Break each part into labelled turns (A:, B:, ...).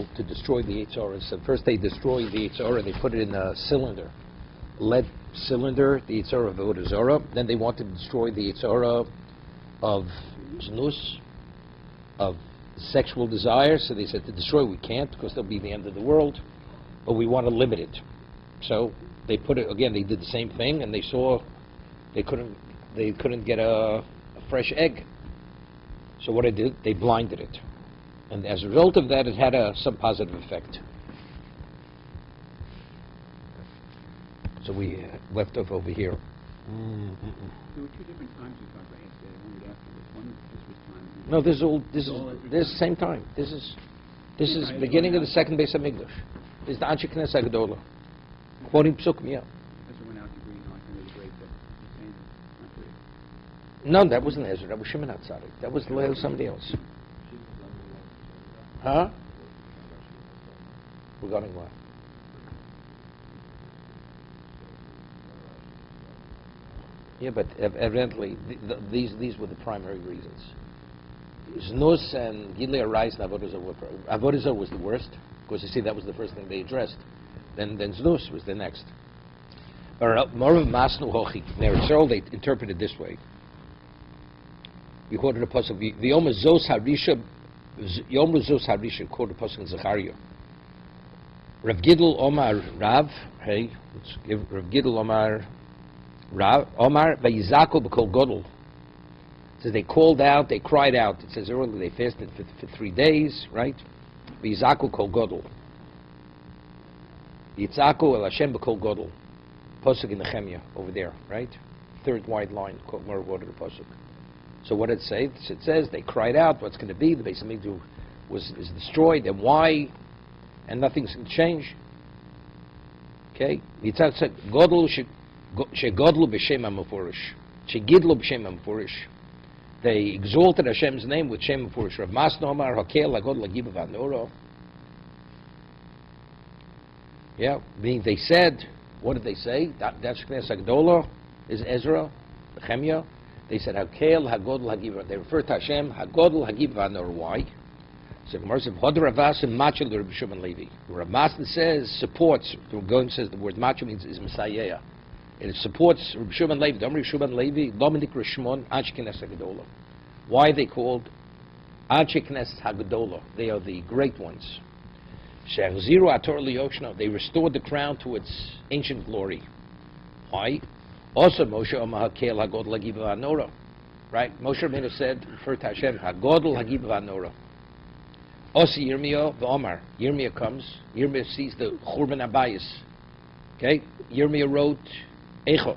A: Israel to destroy the Yetzer Hara. So first they destroy the Yetzer Hara, they put it in a cylinder, lead cylinder, the Yetzer Hara of Avodah Zarah. Then they wanted to destroy the Yetzer Hara of Znus, of sexual desire. So they said to destroy we can't because that'll be the end of the world, but we want to limit it. So they put it again. They did the same thing, and they saw they couldn't get a fresh egg. So what they did, they blinded it, and as a result of that, it had some positive effect. So we left off over here.
B: There were two different times you talked about yesterday. One was afterwards. One, this was time.
A: No, this is same time. This is beginning of the second Beis Hamikdash. This is the Anshe Knesset Gedola. Quoting Psukim, yeah.
B: Ezra went out to Green Hawk and they break the
A: No, that wasn't Ezra. That was Shimon HaTzadik. That was somebody else. Huh? Regarding what? Yeah, but evidently these were the primary reasons. Znus and Gilei Arais and Avodah Zarah. Avodah Zarah was the worst, because you see that was the first thing they addressed. Then Znus was the next. More of Masnu Hochi. Now, they interpreted this way. We quoted a pasuk. The Yom Zos Harisha quoted a pasuk in Zechariah. Rav Gidl Omar Rav. Hey, let's give Rav Gidl Omar. Omar Vayizako b'kol Godel. It says they called out, they cried out. It says earlier they fasted for 3 days, right? Vayizako kol Godel. Yitzako el Hashem b'kol Godel. Pasuk in Nehemiah over there, right? Third wide line, more water the pasuk. So what did it say? It says they cried out. What's going to be? The Beis Hamikdash is destroyed, and why? And nothing's going to change. Okay. Yitzak said Godel shegodlu b'shem hamufurish, shegidlu b'shem hamufurish. They exalted Hashem's name with Shem hamufurish. Rav Masno Amar Hakel Lagod Lagibav Anoro. Yeah, meaning they said, what did they say? That's Knesset Gedola is Ezra, Nehemiah. They said Hakel Hagod Lagibav. They refer to Hashem Hagod Lagibav Anoro. Why? So Gemara says Hodar Ravas and Machel the Rabbi Shimon Levi. Rav Masno says supports. The Gaon says the word Machel means is Messiah. It supports Rabbi Shimon Levi. Rabbi Shimon Levi, Dominik Rishmon, Anshe Knesset Gedola. Why are they called Anshe Knesset HaGedola? They are the great ones. She'achziru ator liyoshno. They restored the crown to its ancient glory. Why? Also, Moshe Omar Hakel Hagod Lagibav Anora. Right? Moshe Rabbeinu said, refer to Hashem, Hagod Lagibav Anora. Also, Yirmiyah v'Omar. Yirmiyah comes. Yirmiyah sees the Churban Abayis. Okay? Yirmiyah wrote Echo.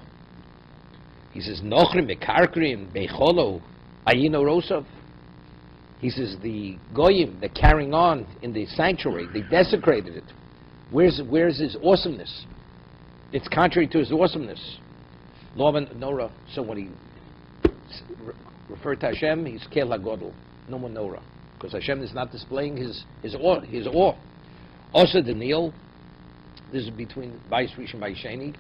A: He says, Nochrim bekarkrim becholo ayino rosov. He says the goyim, they're carrying on in the sanctuary. They desecrated it. Where's his awesomeness? It's contrary to his awesomeness. Lovan Nora. So when he referred to Hashem, he's Kel HaGodel. No more Nora, because Hashem is not displaying his awe. Also Daniel. This is between Bayis Rishon and Bayis Sheni.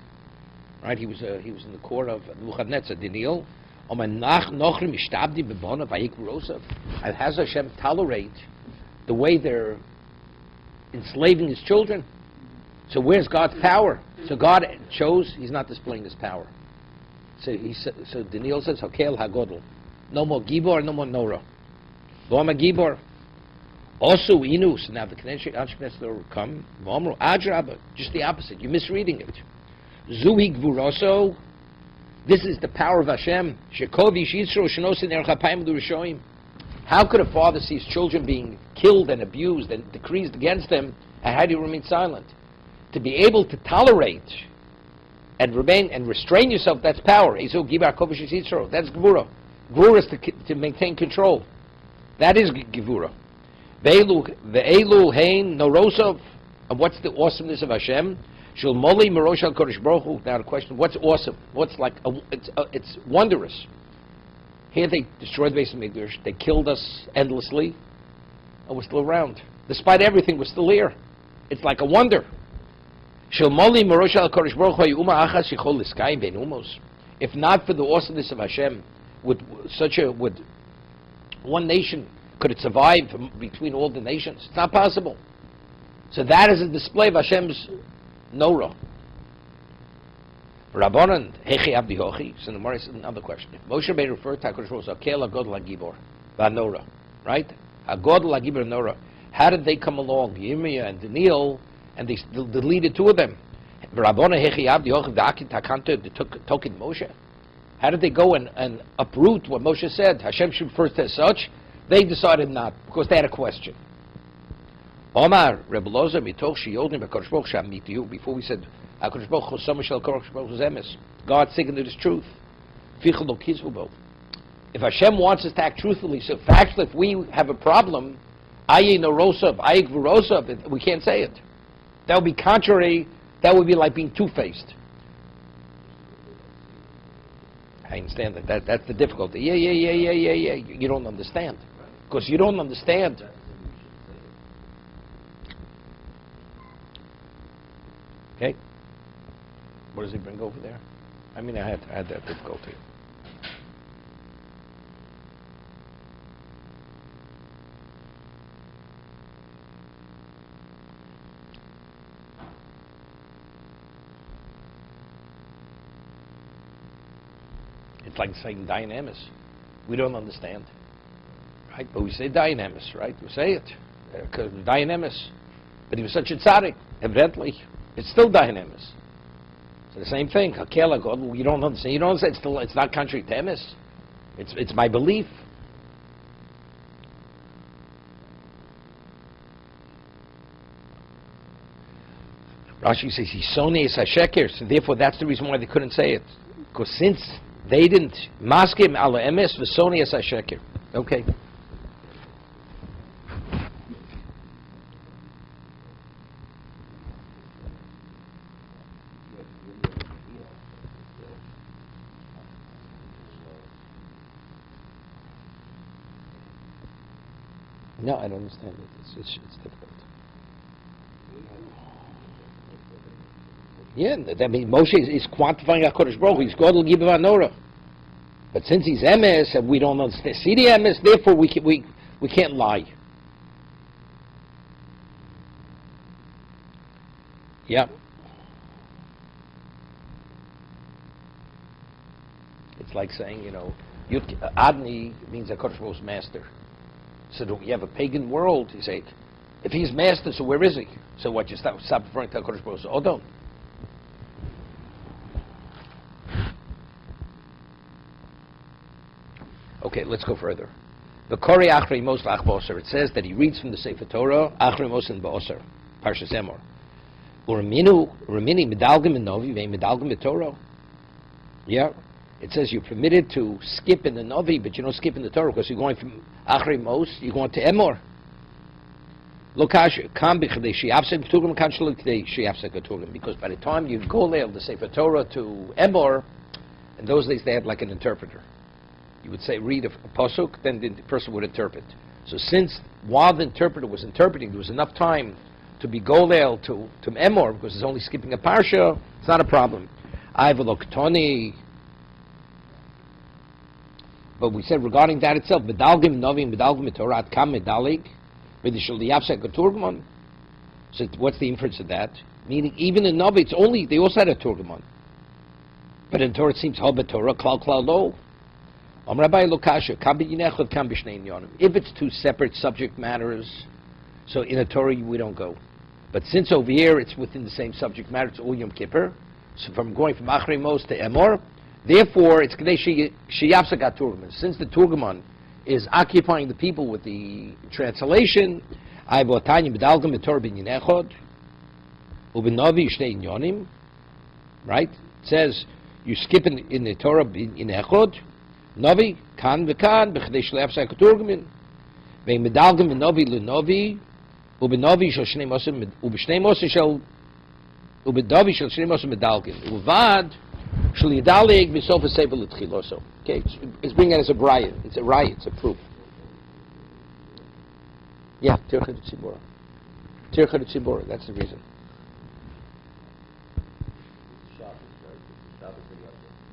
A: Right, he was in the court of Nebuchadnezzar, Daniel. Has Hashem tolerate the way they're enslaving his children? So where's God's power? So God chose, he's not displaying his power. So Daniel says, Hakel HaGodel. No more Gibor, no more Nora. Loma Gibor. Also Inus. Now the Knesset will come. Adrabah. Just the opposite. You're misreading it. Zuhi Gvuroso. This is the power of Hashem. How could a father see his children being killed and abused and decreed against them, and how do you remain silent? To be able to tolerate and remain and restrain yourself, that's power. That's Gvura. Gvura is to maintain control. That is Gvura. Ve'elu hein norosov. And what's the awesomeness of Hashem? Now the question: what's awesome? What's like? It's wondrous. Here they destroyed the Beis Hamikdash. They killed us endlessly, and we're still around. Despite everything, we're still here. It's like a wonder. If not for the awesomeness of Hashem, would one nation could it survive between all the nations? It's not possible. So that is a display of Hashem's Nora. Rabbanan, Hechi Abdi Hochi. So the Gemara says another question. If Moshe Rabbeinu referred to HaKadosh Baruch Hu, Akel HaGodel HaGibor, Nora, right? HaGodel HaGibor Nora. How did they come along? Yirmiyah and Daniel, and they deleted two of them. Rabbanan, Hechi Abdi Hochi, V'Akin Takanto, they took in Moshe. How did they go and uproot what Moshe said? Hashem should refer to as such. They decided not, because they had a question. Omar, Rebbe Loza, Mitoch, Sheyodim, HaKadosh Baruch Hu, Mitiyu, before we said, HaKadosh Baruch Hu, Sama Shel HaKadosh Baruch Hu's Emes. God signified his truth. Fichel lo kizvubo. If Hashem wants us to act truthfully, so factually, if we have a problem, Aye Norosav, Aye Gvurosav, we can't say it. That would be contrary, that would be like being two-faced. I understand that. That's the difficulty. Yeah. You don't understand. Because you don't understand. Okay? What does he bring over there? I mean, I had that difficulty. It's like saying dynamis. We don't understand. Right? But we say dynamis, right? We say it. Because dynamis. But he was such a tzaddik, evidently. It's still dynamis. So the same thing. Hakela God, you don't understand. You don't understand. It's not contrary to emes. It's my belief. Rashi says he's sones hasheker, so therefore that's the reason why they couldn't say it. Because since they didn't maskim ala emes v'sones hasheker. Okay. No, I don't understand it. It's difficult. Yeah, that means Moshe is quantifying HaKadosh Baruch Hu. He's God will give him Nora. But since he's emes and we don't understand, see the emes, therefore we can't lie. Yeah. It's like saying, Adni means HaKadosh Baruch Hu's master. So you have a pagan world, you say, if he's master, so where is he? So what, you stop referring to HaKadosh Baruch Hu? Oh, don't. Okay, let's go further. The Kori Achri Mos Lach Ba'oser, it says that he reads from the Sefer Torah, Achri Mos and Ba'oser, Parshas Emor. Uramini Medalgim and Novi, Vein Medalgim Torah. Yeah. It says you're permitted to skip in the Navi, but you don't skip in the Torah because you're going from Achri Mos, you're going to Emor. Because by the time you go there, the Sefer Torah to Emor, in those days they had like an interpreter. You would say, read a pasuk, then the person would interpret. So since while the interpreter was interpreting, there was enough time to be golel to Emor, because it's only skipping a parsha, it's not a problem. But we said regarding that itself, medalgim novim medalgim torat kam medalig, v'dishul diyavsek turgman. So what's the inference of that? Meaning even in Navi, they also had a turgman. But in Torah it seems haba Torah klal lo. Rabbi Lokasha kam b'yinechad kam b'shnei inyanim. If it's two separate subject matters, so in a Torah we don't go. But since over here it's within the same subject matter, it's all Yom Kippur. So from going from Achrei Mos to Emor. Therefore, it's Kadesh Sheyapsagat Turgaman. Since the Turgaman is occupying the people with the translation, I botanya medalgam etor bin yinechod, ubinavi shnei inyonim. Right? It says you skip in the Torah bin yinechod, navi kan v'kan b'chadesh sheyapsagat Turgaman. Vein medalgam v'navi l'navi, ubinavi shel shnei mosim ub'shnei mosim shel ubidavi shel shnei mosim medalgam uvad. Okay, it's bringing it as a riot. It's a riot. It's a proof. Yeah, Tircha Tzibora. Tircha Tzibora. That's the reason.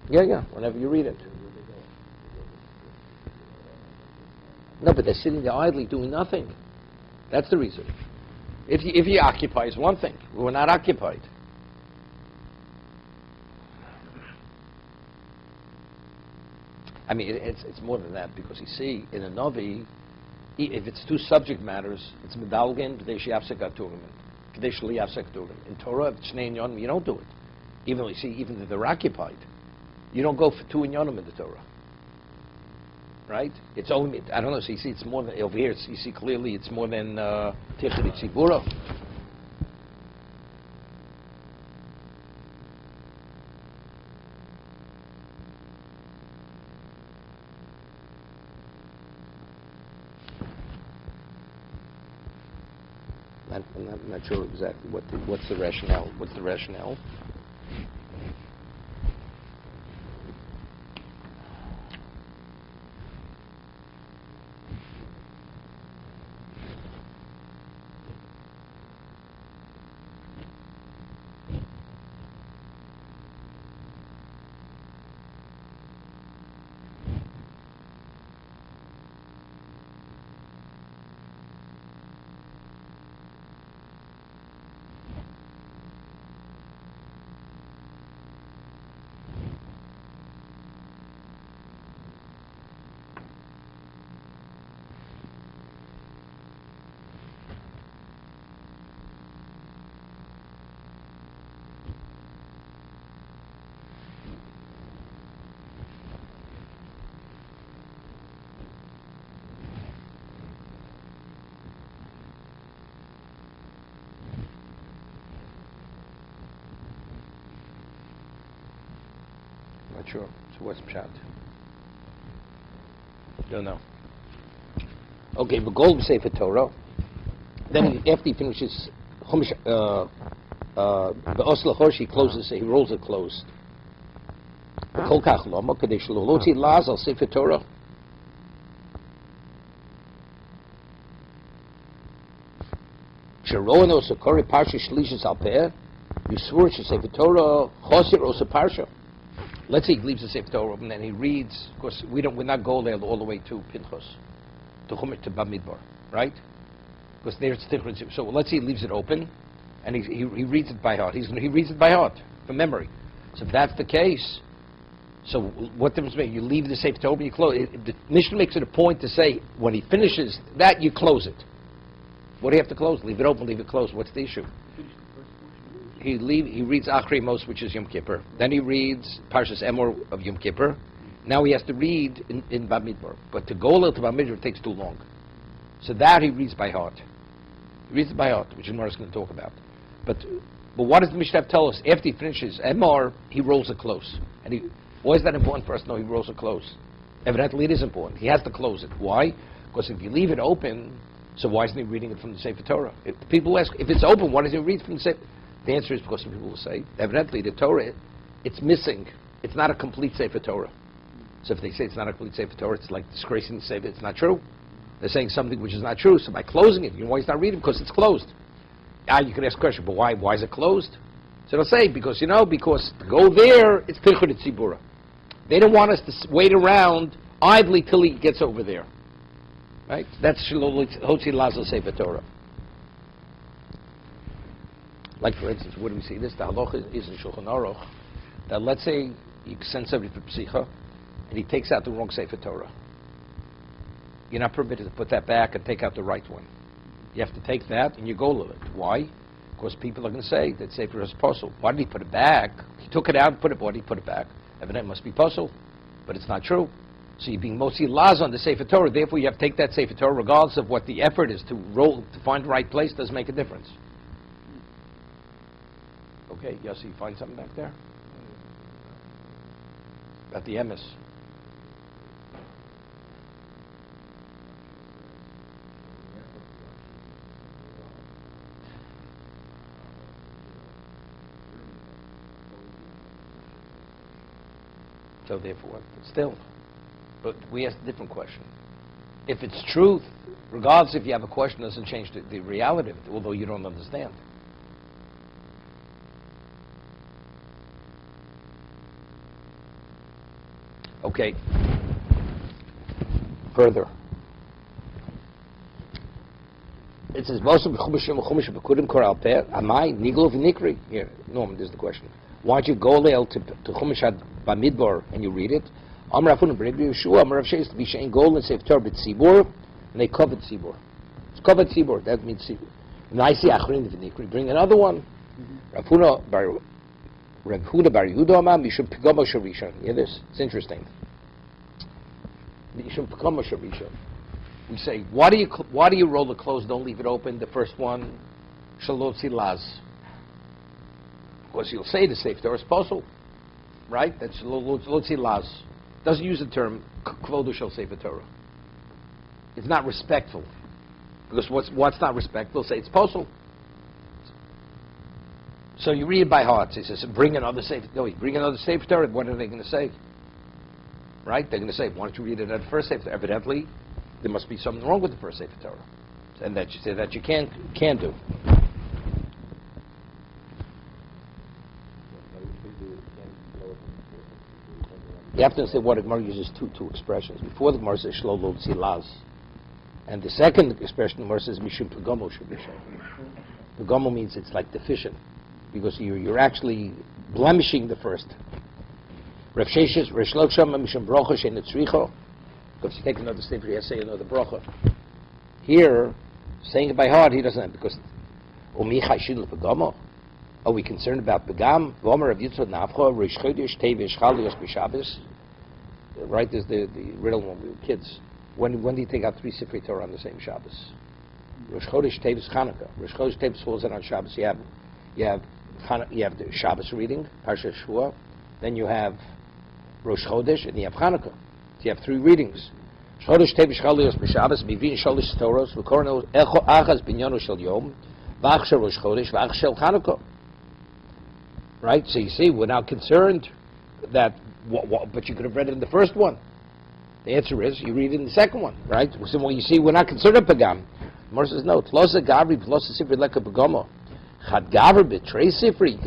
A: Yeah. Whenever you read it. No, but they're sitting there idly doing nothing. That's the reason. If you occupy is one thing. We're not occupied. I mean, it's more than that, because you see, in a Novi, if it's two subject matters, it's medalgin, Kadesh Yafsek Aturim, Kadesh Li Yafsek Aturim. In Torah, if it's Shnei Inyonim, you don't do it. Even you see, even if they're occupied, you don't go for two Inyonim in the Torah. Right? It's only, I don't know, so you see, it's more than, over here, you see clearly, it's more than Tichri Tzibura. I'm not sure exactly what's the rationale. What's the rationale? Not sure. So what's Pshat? Don't know. Okay, but Gold Sefer Torah. Then after he finishes Chumash, Be'os L'chosh, he closes, he rolls it closed. Kol kach lama, kadesh lo lotzi laz al Sefer Torah. Sheroan osa kori parsha shlishis al peh, Yisvur Sefer Torah, chosir osa parsha. Let's say he leaves the Sefer Torah open and he reads. Of course, we're not go there all the way to Pinchas, to Chumash, to Bamidbar, right? Because there's different. So let's say he leaves it open, and he reads it by heart. He reads it by heart, from memory. So if that's the case, so what difference makes? You leave the Sefer Torah, you close it. The Mishnah makes it a point to say when he finishes that, you close it. What do you have to close? Leave it open, leave it closed. What's the issue? He reads Achrei Mos, which is Yom Kippur. Then he reads Parshas Emor of Yom Kippur. Now he has to read in Bamidbar. But to go to Bamidbar takes too long. So that he reads by heart. He reads it by heart, which Gemara is going to talk about. But what does the Mishnah tell us? After he finishes Emor, he rolls it close. And why is that important for us to know he rolls it close? Evidently it is important. He has to close it. Why? Because if you leave it open, so why isn't he reading it from the Sefer Torah? If people ask, if it's open, why does he read from the Sefer? The answer is because some people will say, evidently the Torah, it's missing. It's not a complete Sefer Torah. So if they say it's not a complete Sefer Torah, it's like disgracing the Sefer. It's not true. They're saying something which is not true. So by closing it, you know why he's not reading? Because it's closed. You can ask a question, but why? Why is it closed? So they'll say, because to go there, it's Tichud Tzibura. They don't want us to wait around idly till he gets over there. Right? That's Hotzi Lazo Sefer Torah. Like, for instance, where do we see this? The halacha is in Shulchan Aruch that let's say you send somebody for psicha and he takes out the wrong Sefer Torah. You're not permitted to put that back and take out the right one. You have to take that and you go with it. Why? Because people are going to say that Sefer is puzzle. Why did he put it back? He took it out, why did he put it back? Evidently it must be puzzle, but it's not true. So you're being mostly laz on the Sefer Torah. Therefore, you have to take that Sefer Torah, regardless of what the effort is to find the right place, does make a difference. Okay, Yossi, you find something back there? About the emes. So therefore, still, but we ask a different question. If it's truth, regardless if you have a question, doesn't change the reality of it, although you don't understand. Okay. Further. It says, "Moshe b'chumashim b'kudim koral peh amai niglo v'nikri." Here, Norman, this is the question. Why don't you go there to Chumash Bamidbar and you read it? Amar Rafun B'Reb Yeshua, Amar Rav Sheis B'Shein Gold and Sefer Torah B'Tzibur, and they covered Tzibur. It's covered Tzibur. That means Tzibur. And I see Achrin v'Nikri. Bring another one. Rav Huda Bar Yehuda Amar Mishum Pigamo Sharishon. Hear this? It's interesting. Mishum Pigamo Sharishon. We say, why do you roll it closed? Don't leave it open. The first one, Shalot Silaz. Of course, you'll say the Sefer Torah is possible, right? That's Shalot Silaz. Doesn't use the term Kvodu Shel Sefer Torah. It's not respectful, because what's not respectful? Say it's possible. So you read it by heart. He says, bring another Sefer. No, bring another Sefer Torah. What are they going to say? Right? They're going to say, why don't you read it at the first Sefer Torah? Evidently, there must be something wrong with the first Sefer Torah, and that you say that you can't do. You have to say what the Gemara uses two expressions. Before the Gemara says Shlo Lo Tzilaz, and the second expression the Gemara says Mishum Pagamo Shabishay. Pagamo means it's like deficient, because you're actually blemishing the first. Rav Sheshes Resh Loksham Mishum Brocha Shein Tzricho. Because you take another step, you have to say another bracha. Here, saying it by heart, he doesn't have, because Umicha Shidl Pagamo. Are we concerned about Pagam? Vomer Rav Yitzhak Nafcho, Rish Chodesh, Tevish, Chalios, B'Shabbos. Right, there's the riddle when we were kids. When do you take out 3 Sifrei Torah on the same Shabbos? Rish Chodesh, Tevish, Chanukah. Rish Chodesh, Tevish falls out on Shabbos. You have the Shabbos reading, Parsha Shua. Then you have Rosh Chodesh, and you have Chanukah. So you have 3 readings. Chodesh, Tevish, Chalios, B'Shabbos, Mivin, Sholish Toros, V'korno, Echo, Achaz, Binyono, Shel Yom, V'ach Shel Rosh Chodesh, V'ach Shel Chanukah. Right? So you see, we're now concerned that, but you could have read it in the first one. The answer is, you read it in the second one, right? So when you see, we're not concerned with Pagam. Mor says, no, Tlosa Gavri, Tlosa Sifri, Leka Pagamo. Chad Gavri, Betray Sifri,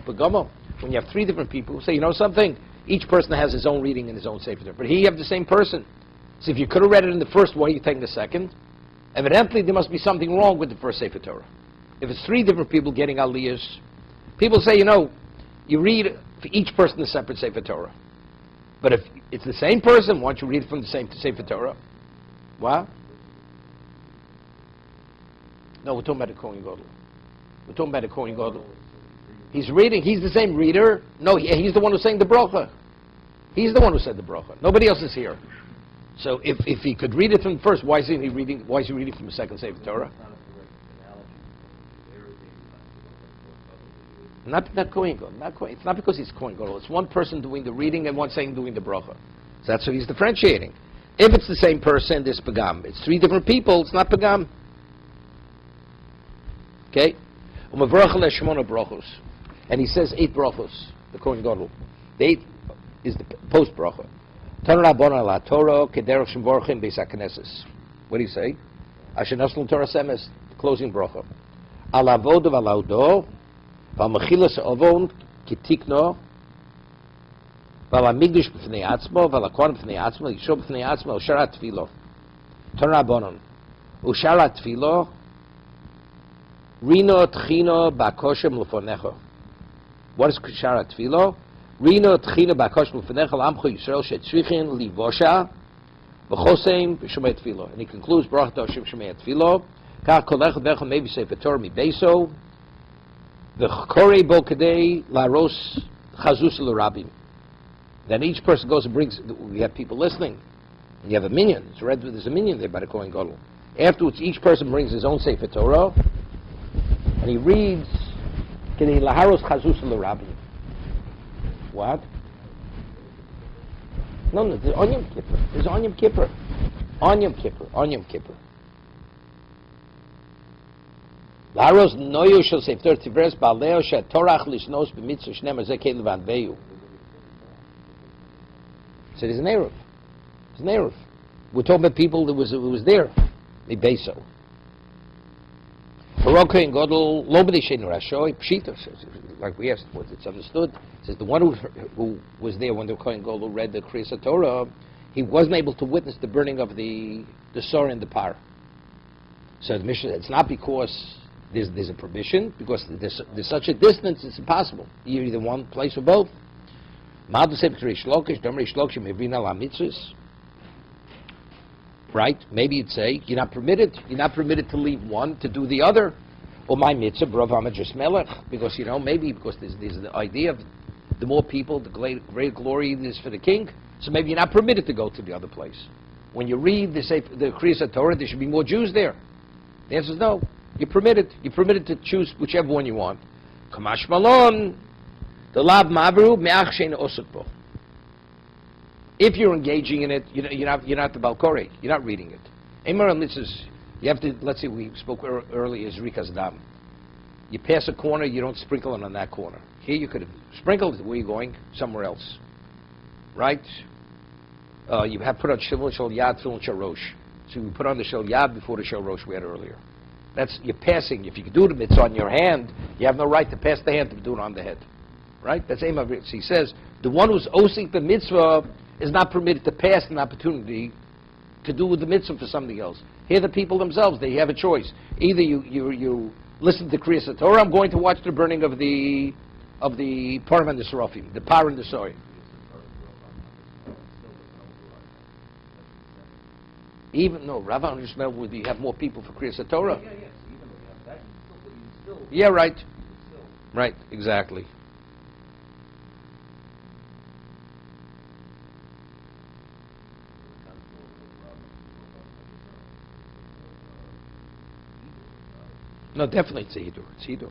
A: Pagamo. When you have 3 different people who say, you know something? Each person has his own reading and his own Sefer Torah. But here you have the same person. So if you could have read it in the first one, you're taking the second. Evidently, there must be something wrong with the first Sefer Torah. If it's 3 different people getting aliyahs, people say, you know, you read for each person a separate Sefer Torah. But if it's the same person, why don't you read it from the same Sefer Torah? What? No, we're talking about the Kohen Gadol. We're talking about the Kohen Gadol. He's reading, he's the same reader. No, he's the one who's saying the bracha. He's the one who said the bracha. Nobody else is here. So if he could read it from the first, why is he reading from the second Sefer Torah? Not Kohen Gadol. It's not because he's Kohen Gadol. It's one person doing the reading and one saying doing the bracha. So that's what he's differentiating. If it's the same person, this Pagam. It's 3 different people, it's not Pagam. Okay? And he says 8 brachos, the Kohen Gadol. The 8 is the post bracha. What do you say? Asher Naslu Torah Semes, closing bracha. Ala avodav ala udo, v'amachilas avon kitikno, v'amigdish b'fnei atzmo, v'alakon b'fnei atzmo, yisho b'fnei atzmo, usharat tefilo. Torah bonon. Usharat tefilo, rino tchino b'akoshem l'fonecho. What is usharat tefilo? Rino tchino b'akoshem l'fonecho l'amcho Yisrael shetzrichin livosha, v'choseim b'shomei tefilo. And he concludes, Baruch Hashem shomei tefilo, kach kol echad v'echad maybe sefer Torah mi beiso, v'chkorei bo kadei laros chazus l'rabim. Then each person goes and brings, we have people listening, and you have a minyan, it's read, there's a minyan there by the Kohen Gadol. Afterwards, each person brings his own sefer Torah, and he reads, kadei laharos chazus l'rabim. What? No, there's on Yom Kippur. There's on Yom Kippur. On Yom Kippur. On Yom Kippur. Laros noyo shel sefer tivres ba'aleo she'torach lishnos b'mitzvah shneim azeh kei levan veyu. So there's an Eruv. There's an Eruv. We're talking about people that was there. The Beso. Baruch Kohen Gadol lo b'nei shein rashoy pshita. Like we asked, it's understood. It says the one who was there when the Kohen Gadol read the Kriyas Torah, he wasn't able to witness the burning of the Sor in the Par. So the Mishnah, it's not because there's a prohibition, because there's such a distance, it's impossible. You're either one place or both. Right? Maybe you'd say you're not permitted to leave one to do the other. Or my mitzvah, brav just melech, because maybe because there's the idea of the more people, the great glory is for the king. So maybe you're not permitted to go to the other place. When you read the Kriyas Torah, there should be more Jews there. The answer is no. You're permitted. You're permitted to choose whichever one you want. Kamash malon, the lab mavru me'ach shein osuk bo. If you're engaging in it, you're not the Balkore. You're not reading it. Emar mitzvahs, you have to. Let's say we spoke earlier. Is rikas dam. You pass a corner, you don't sprinkle it on that corner. Here you could have sprinkled it. Where are you going? Somewhere else, right? You have put on shil yad, tefillin shel rosh. So we put on the shel yad before the shel rosh we had earlier. That's you're passing. If you can do it, it's on your hand. You have no right to pass the hand to do it on the head, right? That's Emar. He says the one who's osing the mitzvah is not permitted to pass an opportunity to do the mitzvah for something else. Here, the people themselves, they have a choice. Either you listen to Kriyas Torah, I'm going to watch the burning of the Purim and the Serafim, the Par and the Soy. Even no, Rav Yishmael would have more people for Kriyas Torah. Yeah, right. Right, exactly. No, definitely it's a Hidur. It's Hidur.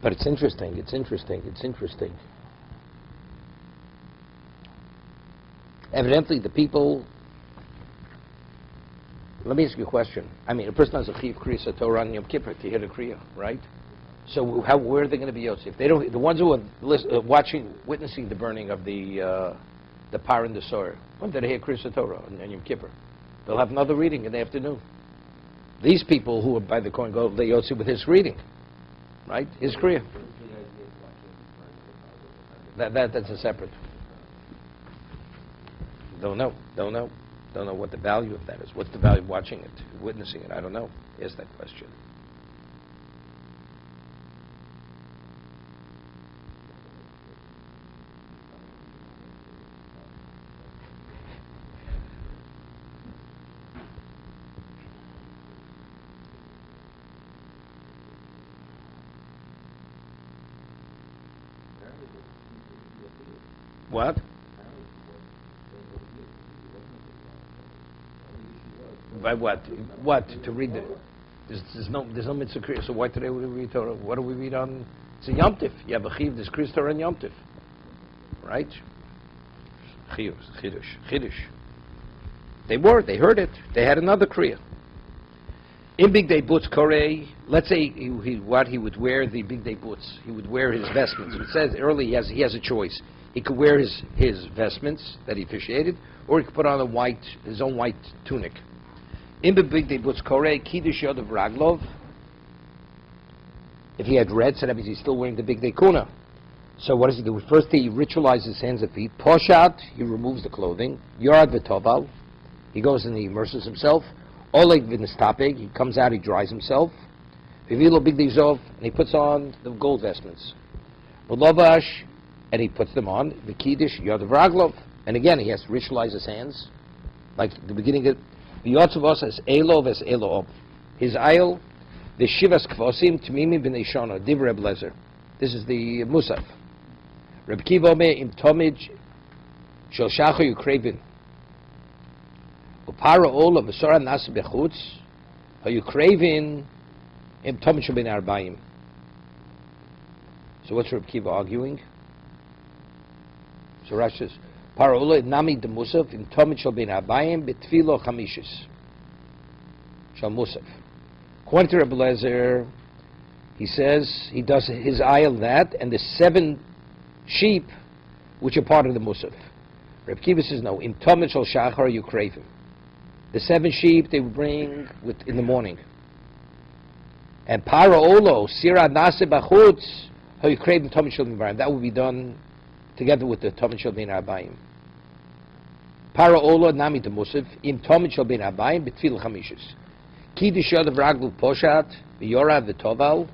A: But it's interesting. Evidently, the people. Let me ask you a question. I mean, a person has a Chiv Kriyas Torah on Yom Kippur to hear the Kriya, right? So, where are they going to be Yosef? They don't. The ones who are witnessing the burning of the Par and the Sor, when did they hear Kriyas Torah on Yom Kippur? They'll have another reading in the afternoon. These people who are by the Kohen Gadol, they Yotzi with his reading, right? His Kriya. That's a separate. Don't know what the value of that is. What's the value of watching it, witnessing it? I don't know. Ask that question. What? By what? What? To read the... There's no mitzvah Kriya, so why today would we read Torah? What do we read on... It's a Yom Tif. You have a Chiv, there's Kriyas Torah and Yom Tif. Right? Chidush. They heard it. They had another Kriya. In Big Day Boots Korei, let's say he would wear the Big Day Boots. He would wear his vestments. It says early he has a choice. He could wear his vestments that he officiated, or he could put on his own white tunic. In the Big Day Boots Korei, Kiddush Yod of Raglov. If he had red, so that means he's still wearing the Big Day Kuna. So what does he do? First he ritualizes his hands and feet. Poshat, he removes the clothing. Yorad v'toval, he goes and he immerses himself. Oleg v'nistapeg, he comes out, he dries himself. Vivilo Big Day Zov, and he puts on the gold vestments. V'lovash, and he puts them on. V'kiddush Yod of Raglov, and again he has to ritualize his hands, like the beginning of V'yotzavos as Elov as Elov. His aisle, the Shivas Kvosim Tmimi b'nei Shana Div Reb Lezer. This is the Musaf. Reb Kiva me im Tomij Shel Shachu Yukrevin. Upara Ola V'Sora Nas Bechutz HaYukrevin im Tomij Shel Ben Arbaim. So what's Reb Kiva arguing? So Rashi says, Parola nami de Musaf in Tomit shall be Abayim betfilo chamishis. Shall Musaf. According to Rebbe Lezer, he says he does his ayil that and the 7 sheep which are part of the Musaf. Reb Kiva says no. In Tomit shall Shachar you crave him. The 7 sheep they would bring in the morning. And Paroolo sira nase bachutz how you crave him Tomit shall be That would be done together with the Tomit Shel Ben Arbaim. Para Ola Nami de Musaf, Im Tomit shall be in Abayim, Betfil Chamishis. Kiddush Yod of Raglu Poshat, V'Yora V'Toval.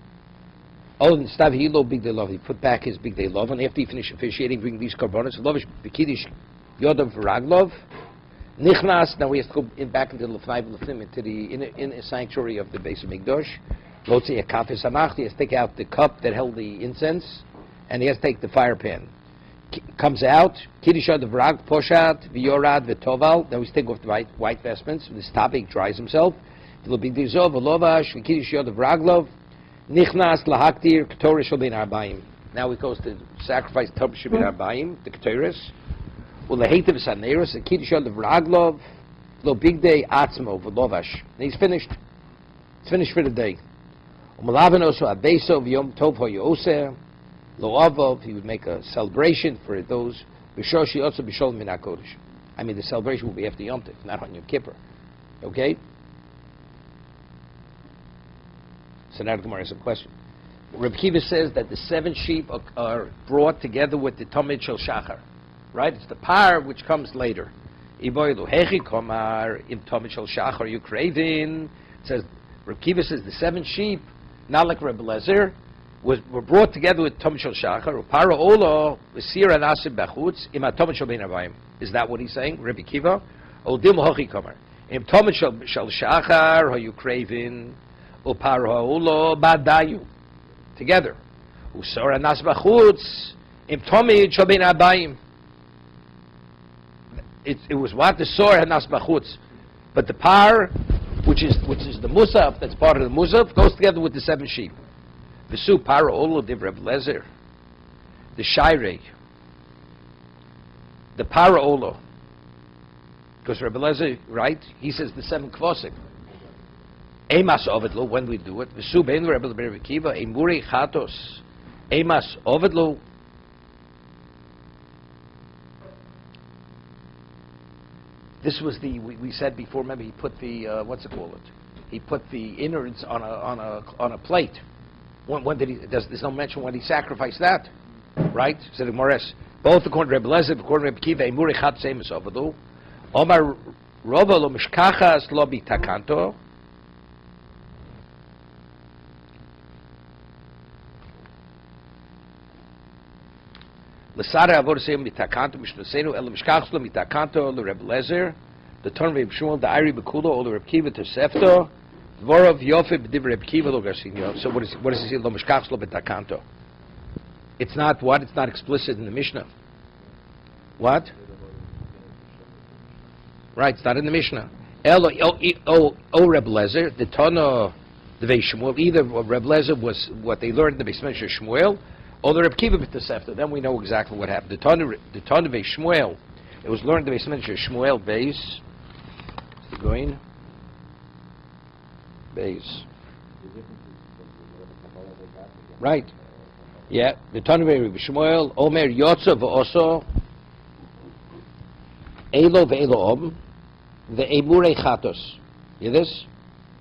A: Oh, and Stav Hilo Big Day Love. He put back his Big Day Love, and after he finished officiating, bring these korbanos. Lovish Kiddush Yod of Raglov. Nichnas. Now we have to go back into the Lefnai Lefnim, into the in sanctuary of the base of Mikdash. Lotzi Akafis Samach. He has to take out the cup that held the incense, and he has to take the fire pan. Comes out. Kiddush Yod of Rag Poshat V'Yorad V'Toval. Now he's taking off the white vestments. This topic dries himself. Big Day Zov V'Lovash Kiddush Yod of Raglov. Nichnas lahaktir k'torah shel ben arbaim. Now he goes to sacrifice torah shel ben arbaim, the k'toras. Ulehetiv saneros, the kiddush of raglov, lo big day atzmo v'lovash. And he's finished. It's finished for the day. Umalaven oso abeso v'yom tov hoyoseh, lo avov. He would make a celebration for those. B'shoshi otso b'shol min hakodesh. I mean, the celebration will be after Yom Tov, not on Yom Kippur. Okay. So now the Gemara has a question. Reb Kiva says that the 7 sheep are brought together with the Tomid Shel Shachar, right? It's the par which comes later. Iboilu hechi komar im Tomid Shel Shachar you craving. It says Reb Kiva says the 7 sheep, not like Reb Lezer, were brought together with Tomid Shel Shachar. Para olo v'sir anasib b'chutz im Tomid Shel Ben Abayim. Is that what he's saying, Reb Kiva? Oldim hechi komar im Tomid Shel Shachar are you craving? Uparhaulo badayu together. Usora nas bachutz im tomid shel ben abayim. It was what the sor nas bachutz, but the par, which is the musaf, that's part of the musaf, goes together with the 7 sheep. V'su parhaulo div Reb Lezer, the shayrei, the parhaulo, because Reb Lezer, right? He says the 7 kvosik. Emas ovedlo, when we do it, v'su bein Rebbe Kiva, emuri chatos, emas ovedlo. This was we said before. Remember, he put the what's it called? He put the innards on a plate. When did he? There's no mention when he sacrificed that, right? Said the Mores. Both according to Rebbe Lezer, according to Rebbe Kiva, emuri chatos, emas ovedlo. Omar Rova lo mishkachas lo bitakanto. L'sara avor seim mitakanto mishnasenu el mishkachslo mitakanto l'Reb Lezer, the turn of Reb Shmuel, the Ari bekulo, or the Reb Kiva to Sefto, dvorov yofib div Reb Kiva lo garsinyo. So what does he say? Lo mishkachslo mitakanto. It's not what? It's not explicit in the Mishnah. What? Right, it's not in the Mishnah. O Reb Lezer, the Tana, the Vei Shmuel. Either Reb Lezer was what they learned in the Beismech of Shmuel, or the Reb Kiva b'Tosefta. Then we know exactly what happened. The Tana Vei Shmuel, it was learned in the Beismech of Shmuel base. Going base. Right. Yeah. The Tana Vei Shmuel, Omer Yotza v'Oso, Elo ve'Elo Om. The Emurei Chatos. You hear this?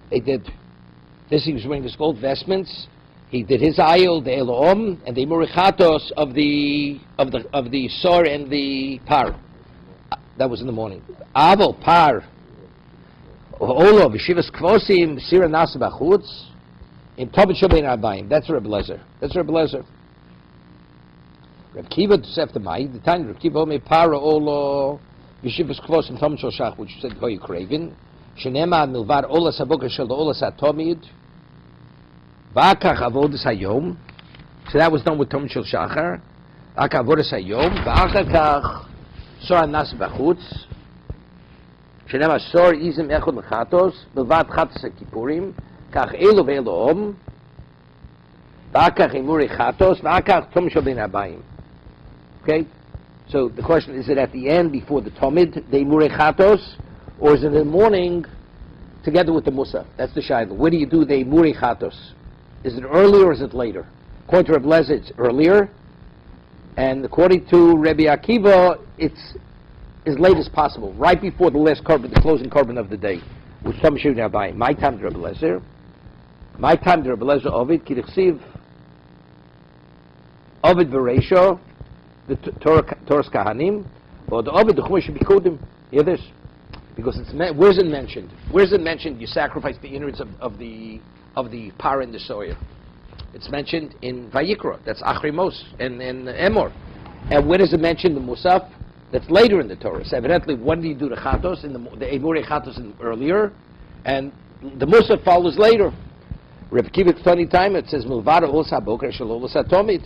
A: They did this. He was wearing his gold vestments. He did his ayil, the Elohim, and the Emurei Chatos of the sor and the par. That was in the morning. Aval par. Olo v'shivas kvosim sira nasa b'chutz in tobit shel ben arbaim. That's Reb Lezer. That's Reb Lezer. Reb Kiva Tosef the Mai. The time Reb Kiva me par olo. Yeshivas Kvosim Tom Shoshach, which said Hoy Craven, Shenema Milvar Ola Saboka Shel Ola Satomid, Vakach Avodas Hayom. So that was done with Tom Shel Shachar. Vakach Avodas Hayom, Vakach Sor Nas Bachutz, Shenema Sor Izim Echod Mechatos, Milvat Chatos Kipurim, Kach Elo Ve'Elo Om, Vakach Emurei Chatos, Vakach Tom Shel Ben Abayim. Okay. So the question is it at the end before the Tomid, the Emurei Chatos, or is it in the morning together with the Musa? That's the Shaila. Where do you do the Emurei Chatos? Is it earlier or is it later? According to Reb Lezer, it's earlier, and according to Rabbi Akiva, it's as late as possible, right before the last carbon, the closing carbon of the day, which some should now buy. My time to Reb Lezer, Ovid Kirichsiv, Ovid Bereisho. The Torah's Kahanim, or the Ovid the Chumash Bikudim. Hear this? Because where's it mentioned? Where's it mentioned you sacrifice the innards of the par and the soya? It's mentioned in Vayikra. That's Achrimos and Emor. And where does it mention the Musaf? That's later in the Torah. So evidently, when do you do the Chatos? The Emori Chatos earlier, and the Musaf follows later. Reb Kiva Tony time it says Milvada Osa Boker Shalol Satomid.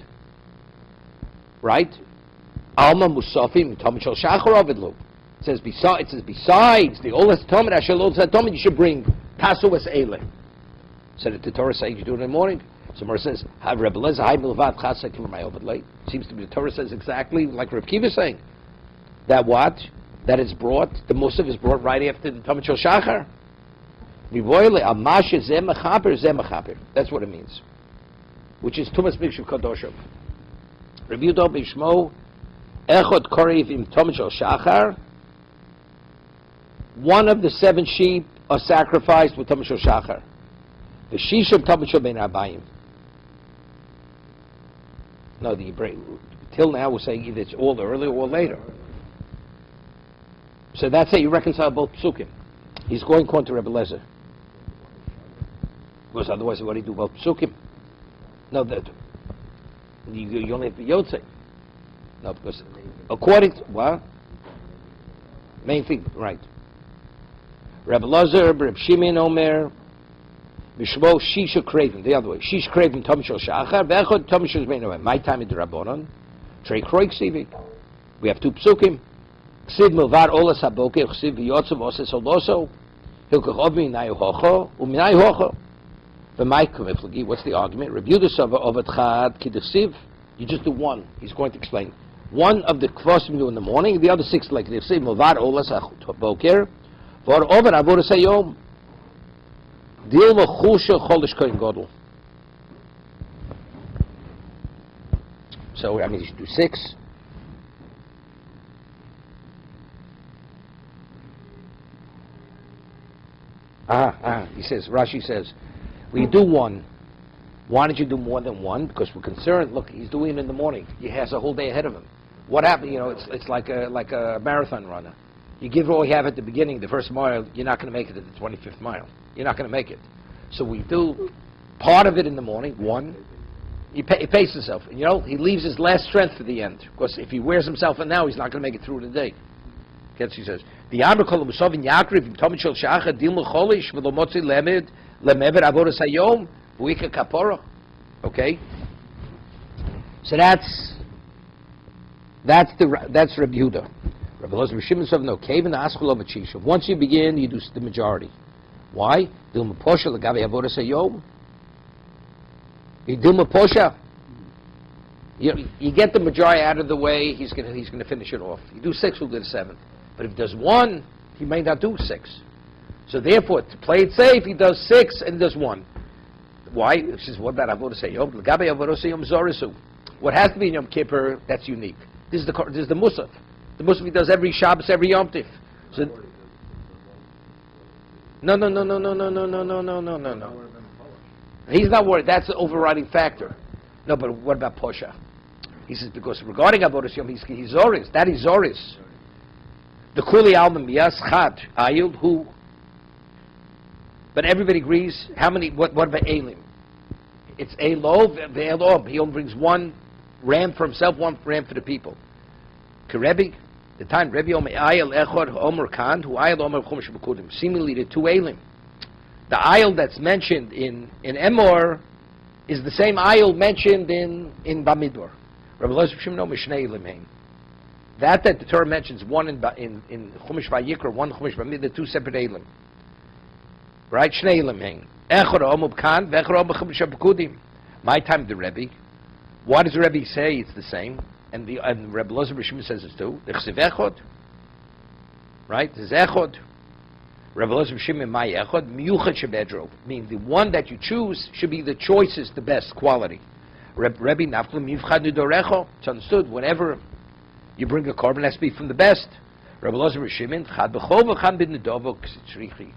A: Right? Alma Musafim Tomid Shal Shachar Ovidlu. It says besides the Olas Tomid Shalol Satomid you should bring Tasu Es Eile. So that the Torah says you do it in the morning. So Mor says Have Reb Elazar Hay Milvad Chasa Kimur Mayovad Late. Seems to be the Torah says exactly like Reb Kiva is saying. That what? That it's brought, the Musaf is brought right after the Tomid Shal Shachar. That's what it means. Which is Tumas Mikshu Kadoshov. Review Dov Bishmo Echot Korev Im Tomid Shal Shachar. One of the 7 sheep are sacrificed with Tomid Shal Shachar. The Shishim Tomid Shal Ben Abayim. No, till now we're saying either it's all earlier or later. So that's how you reconcile both psukim. He's going according to Rebbe Lezer. Because otherwise, what do you do about psukim? No, that you only have the Yotze. No, because according to what? Main thing, right? Rebbe Lezer, Reb Shimon Omer, Mishmo Shisha Craven, the other way. Shisha Craven Tom Shal Shachar, Vechod Tom Shal Zmeinu. My time in the Rabbanon, Trey Kroik Sivi. We have 2 psukim. Ksiv Milvar Olas Haboker, Ksiv Yotzav Oses Oloso, Hilkach Ov Minayu Hocho, Uminayu Hocho. What's the argument? Review the Sava of Atchad Kidesiv. You just do one. He's going to explain. One of the kvosim you do in the morning, the other 6 like Kidesiv, Milvar Olas Haboker, for over Avodas Hayom. Deal with Chusha Cholish Kohen Godel. So, I mean, you should do 6. He says, Rashi says, well, you do 1. Why don't you do more than 1? Because we're concerned. Look, he's doing it in the morning. He has a whole day ahead of him. What happened? You know, it's like a marathon runner. You give all you have at the beginning, the first mile. You're not going to make it at the 25th mile. You're not going to make it. So we do part of it in the morning. 1. He paces himself. And, you know, he leaves his last strength to the end. Because if he wears himself out now, he's not going to make it through the day. He says, the Amr Kol Musov Yakriv Im Tomid Shel Shachar Dilmu Cholish V'lo Motzi Lemed Lemever Avodas Hayom V'Ika Kapora. Okay, so that's Reb Yehuda. Reb Elazar Shimon said no. Kevin Aschol of Chishav. Once you begin, you do the majority. Why? Dilmu Posha Legabe Avodas Hayom. You Dilmu Posha. You get the majority out of the way. He's going to finish it off. You do 6, we'll do the 7th. But if he does 1, he may not do 6. So therefore, to play it safe, he does 6 and does 1. Why? He says, what about Avodas Hayom? L'gabe Avodas Hayom Zorisu. What has to be in Yom Kippur, that's unique. This is the Musaf. The Musaf he does every Shabbos, every Yom Tif. So, no. He's not worried. That's the overriding factor. No, but what about Posha? He says, because regarding Avodas Yom, he's Zoris. That is Zoris. The Kuli Alman Miyas Chad Ayil who. But everybody agrees. How many? What about Elim? It's Elov ve'Elov. He only brings 1 ram for himself, 1 ram for the people. Kerebi, the time Rebbe Omer Ayil Echor Omer Khan who Ayil Omer Chumash Bekudim. Seemingly the 2 Elim. The Ayil that's mentioned in Emor is the same Ayil mentioned in Bamidbar. Rabbi Elazar Shimon Mishnei Elim. That the Torah mentions 1 in Chumash Vayikra, 1 Chumash Bamidbar, the 2 separate Elim. Right? Shnei Elim hang. Echor Omub Khan, Vechor Omub Chumash Bekudim. My time the Rebbe. Why does the Rebbe say it's the same? And Rabbi Elazar Shimon says it's 2. The Chsiv Echod. Right? It's Echod. Rabbi Elazar Shimon my Echod Miyuchad Shebedro. Meaning the one that you choose should be the choicest, the best quality. Rebbe Naflim Yivchad Nidorecho. It's understood. Whenever you bring a korban, it has to be from the best. Rabbi Elazar Shimon Chad B'chova Chad B'Nidovo Ksitzrichi.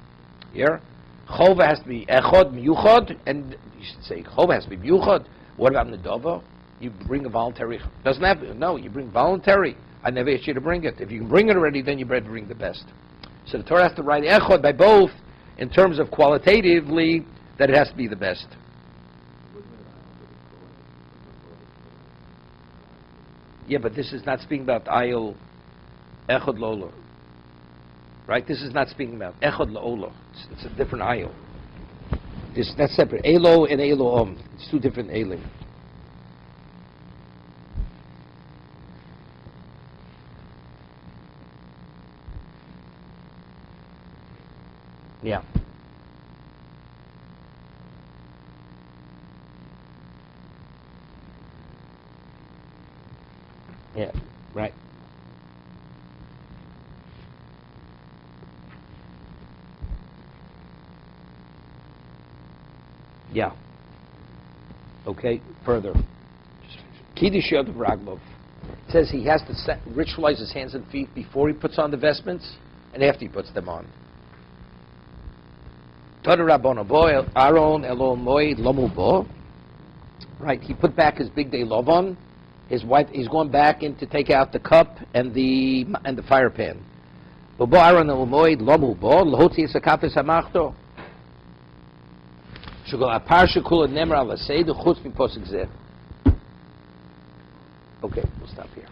A: Here, Chova has to be Echod Miyuchad, and you should say Chova has to be Miyuchad. What about Nidovo? You bring a voluntary. Doesn't have to. No, you bring voluntary. I never asked you to bring it. If you can bring it already, then you better bring the best. So the Torah has to write echod by both in terms of qualitatively that it has to be the best. Yeah, but this is not speaking about ayil echod lolo. Right? This is not speaking about echod lolo. It's a different ayil. That's separate. Elo and elo om. It's two different elim. Yeah. Yeah, right. Yeah. Okay, further. Kiddush Yod Raglov. It says he has to ritualize his hands and feet before he puts on the vestments and after he puts them on. Aaron Elon Moed Lomu Bo. Right, he put back his big day lovan. His wife, he's going back in to take out the cup and the fire pan. Bo Aaron Elon Moed Lomu Bo Lohotzi Sakafes Hamachto. Shugol Aparsha Kula Nemar Al Seidu Chutz Mi Posik Zeh. Okay, we'll stop here.